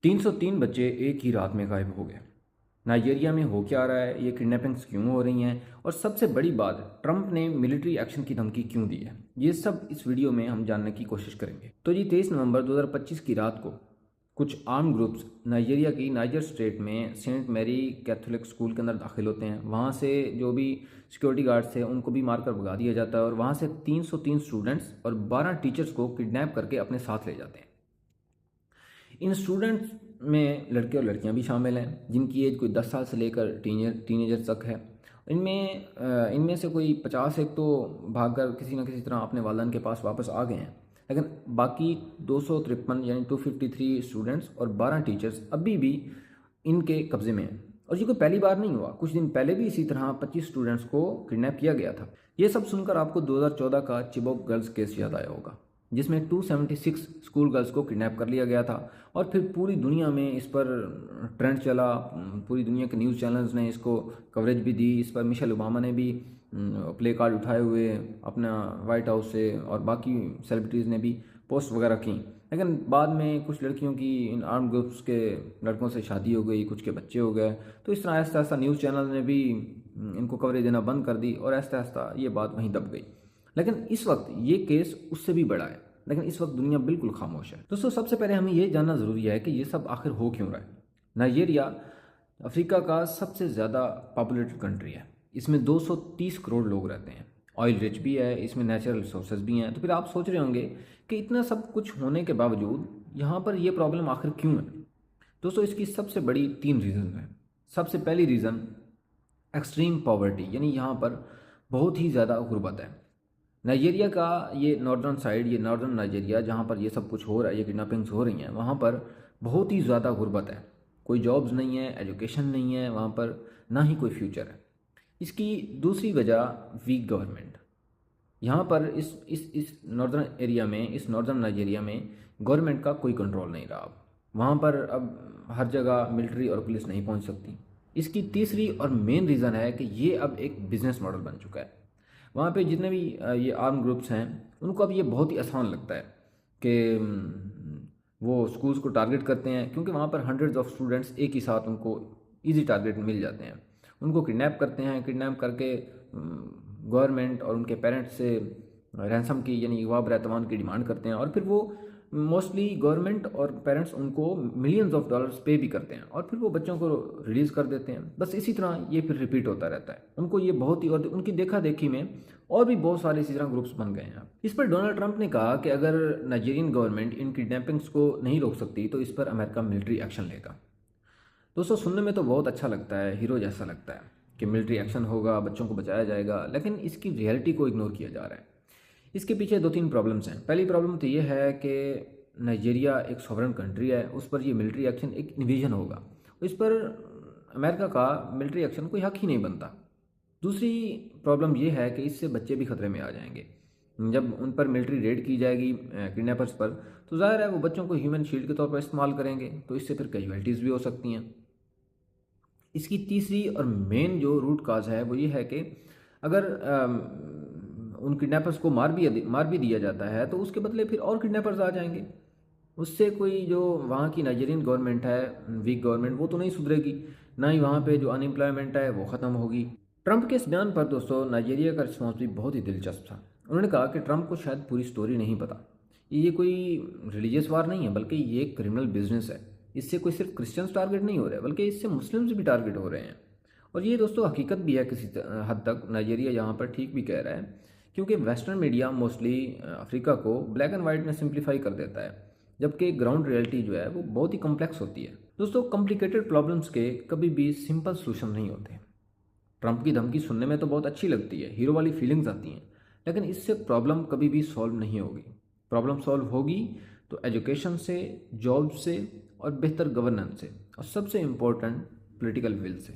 303 बच्चे एक ही रात में गायब हो गए। नाइजीरिया में हो क्या रहा है, ये किडनैपिंग्स क्यों हो रही हैं, और सबसे बड़ी बात, ट्रंप ने मिलिट्री एक्शन की धमकी क्यों दी है, ये सब इस वीडियो में हम जानने की कोशिश करेंगे। तो जी 23 नवंबर 2025 की रात को कुछ आर्म ग्रुप्स नाइजीरिया की नाइजर स्टेट में सेंट मैरी कैथोलिक स्कूल के अंदर दाखिल होते हैं। वहाँ से जो भी सिक्योरिटी गार्ड्स थे उनको भी मारकर भगा दिया जाता है और वहाँ से 303 स्टूडेंट्स और 12 टीचर्स को किडनैप करके अपने साथ ले जाते हैं। इन स्टूडेंट्स में लड़के और लड़कियां भी शामिल हैं जिनकी एज कोई 10 साल से लेकर टीनेजर तक है। इनमें से कोई 50 एक तो भागकर किसी न किसी तरह अपने वालिदैन के पास वापस आ गए हैं, लेकिन बाकी 253 यानी 253 स्टूडेंट्स और 12 टीचर्स अभी भी इनके कब्ज़े में हैं। और ये कोई पहली बार नहीं हुआ, कुछ दिन पहले भी इसी तरह 25 स्टूडेंट्स को किडनैप किया गया था। ये सब सुनकर आपको 2014 का चिबोक गर्ल्स केस याद आया होगा, जिसमें 276 स्कूल गर्ल्स को किडनैप कर लिया गया था। और फिर पूरी दुनिया में इस पर ट्रेंड चला, पूरी दुनिया के न्यूज़ चैनल्स ने इसको कवरेज भी दी। इस पर मिशेल ओबामा ने भी प्ले कार्ड उठाए हुए अपना वाइट हाउस से, और बाकी सेलिब्रिटीज़ ने भी पोस्ट वगैरह की। लेकिन बाद में कुछ लड़कियों की इन आर्म ग्रुप्स के लड़कों से शादी हो गई, कुछ के बच्चे हो गए, तो इस तरह आहिस्ता आहिस्ता न्यूज़ चैनल ने भी इनको कवरेज देना बंद कर दी और आहिस्ता आहिस्ता ये बात वहीं दब गई। लेकिन इस वक्त ये केस उससे भी बड़ा है, लेकिन इस वक्त दुनिया बिल्कुल खामोश है। दोस्तों, सबसे पहले हमें ये जानना ज़रूरी है कि ये सब आखिर हो क्यों रहा है। नाइजीरिया अफ्रीका का सबसे ज़्यादा पॉपुलेटेड कंट्री है। इसमें 230 करोड़ लोग रहते हैं। ऑयल रिच भी है, इसमें नेचुरल रिसोर्सेज भी हैं। तो फिर आप सोच रहे होंगे कि इतना सब कुछ होने के बावजूद यहाँ पर ये प्रॉब्लम आखिर क्यों है। दोस्तों, इसकी सबसे बड़ी 3 रीज़न है। सबसे पहली रीज़न एक्सट्रीम पॉवर्टी, यानी यहाँ पर बहुत ही ज़्यादा गुर्बत है। नाइजीरिया का ये नॉर्दर्न साइड, ये नॉर्दर्न नाइजीरिया जहाँ पर ये सब कुछ हो रहा है, ये किडनैपिंग्स हो रही हैं, वहाँ पर बहुत ही ज़्यादा गुर्बत है। कोई जॉब्स नहीं है, एजुकेशन नहीं है वहाँ पर, ना ही कोई फ्यूचर है। इसकी दूसरी वजह वीक गवर्नमेंट। यहाँ पर इस नॉर्दर्न एरिया में, इस नॉर्दर्न नाइजीरिया में गवर्नमेंट का कोई कंट्रोल नहीं रहा। अब वहाँ पर अब हर जगह मिलिट्री और पुलिस नहीं पहुँच सकती। इसकी तीसरी और मेन रीज़न है कि ये अब एक बिजनेस मॉडल बन चुका है। वहाँ पे जितने भी ये आर्म ग्रुप्स हैं उनको अब ये बहुत ही आसान लगता है कि वो स्कूल्स को टारगेट करते हैं, क्योंकि वहाँ पर हंड्रेड्स ऑफ स्टूडेंट्स एक ही साथ उनको इजी टारगेट मिल जाते हैं। उनको किडनैप करते हैं, किडनैप करके गवर्नमेंट और उनके पेरेंट्स से रैंसम की यानी युवा बरतमान की डिमांड करते हैं, और फिर वो मोस्टली गवर्नमेंट और पेरेंट्स उनको मिलियंस ऑफ डॉलर्स पे भी करते हैं, और फिर वो बच्चों को रिलीज़ कर देते हैं। बस इसी तरह ये फिर रिपीट होता रहता है। उनको ये बहुत ही, और उनकी देखा देखी में और भी बहुत सारे इसी तरह ग्रुप्स बन गए हैं। इस पर डोनाल्ड ट्रंप ने कहा कि अगर नाइजीरियन गवर्नमेंट इन किडनैपिंग्स को नहीं रोक सकती तो इस पर अमेरिका मिलिट्री एक्शन लेगा। दोस्तों, सुनने में तो बहुत अच्छा लगता है, हीरो जैसा लगता है कि मिलिट्री एक्शन होगा, बच्चों को बचाया जाएगा, लेकिन इसकी रियलिटी को इग्नोर किया जा रहा है। इसके पीछे 2-3 प्रॉब्लम्स हैं। पहली प्रॉब्लम तो ये है कि नाइजीरिया एक सॉवरेन कंट्री है, उस पर ये मिलिट्री एक्शन एक इन्वेजन होगा, इस पर अमेरिका का मिलिट्री एक्शन कोई हक ही नहीं बनता। दूसरी प्रॉब्लम ये है कि इससे बच्चे भी खतरे में आ जाएंगे। जब उन पर मिलिट्री रेड की जाएगी किडनैपर्स पर, तो जाहिर है वो बच्चों को ह्यूमन शील्ड के तौर पर इस्तेमाल करेंगे, तो इससे फिर कैजुअल्टीज़ भी हो सकती हैं। इसकी तीसरी और मेन जो रूट काज है वो ये है कि अगर उन किडनैपर्स को मार भी दिया जाता है तो उसके बदले फिर और किडनैपर्स आ जाएंगे। उससे कोई जो वहाँ की नाइजीरियन गवर्नमेंट है, वीक गवर्नमेंट, वो तो नहीं सुधरेगी, ना ही वहाँ पे जो अनएम्प्लॉयमेंट है वो ख़त्म होगी। ट्रंप के इस बयान पर दोस्तों नाइजीरिया का रिस्पॉन्स भी बहुत ही दिलचस्प था। उन्होंने कहा कि ट्रंप को शायद पूरी स्टोरी नहीं पता। ये कोई रिलीजियस वार नहीं है, बल्कि ये एक क्रिमिनल बिजनेस है। इससे कोई सिर्फ क्रिश्चियंस टारगेट नहीं हो रहे, बल्कि इससे मुस्लिम्स भी टारगेट हो रहे हैं। और ये दोस्तों हकीकत भी है किसी हद तक। नाइजीरिया यहाँ पर ठीक भी कह रहा है, क्योंकि वेस्टर्न मीडिया मोस्टली अफ्रीका को ब्लैक एंड वाइट में सिंप्लीफाई कर देता है, जबकि ग्राउंड रियलिटी जो है वो बहुत ही कॉम्प्लेक्स होती है। दोस्तों, कॉम्प्लिकेटेड प्रॉब्लम्स के कभी भी सिंपल सोल्यूशन नहीं होते। ट्रंप की धमकी सुनने में तो बहुत अच्छी लगती है, हीरो वाली फीलिंग्स आती हैं, लेकिन इससे प्रॉब्लम कभी भी सॉल्व नहीं होगी। प्रॉब्लम सॉल्व होगी तो एजुकेशन से, जॉब से, और बेहतर गवर्नेंस से, और सबसे इम्पोर्टेंट पॉलिटिकल विल से।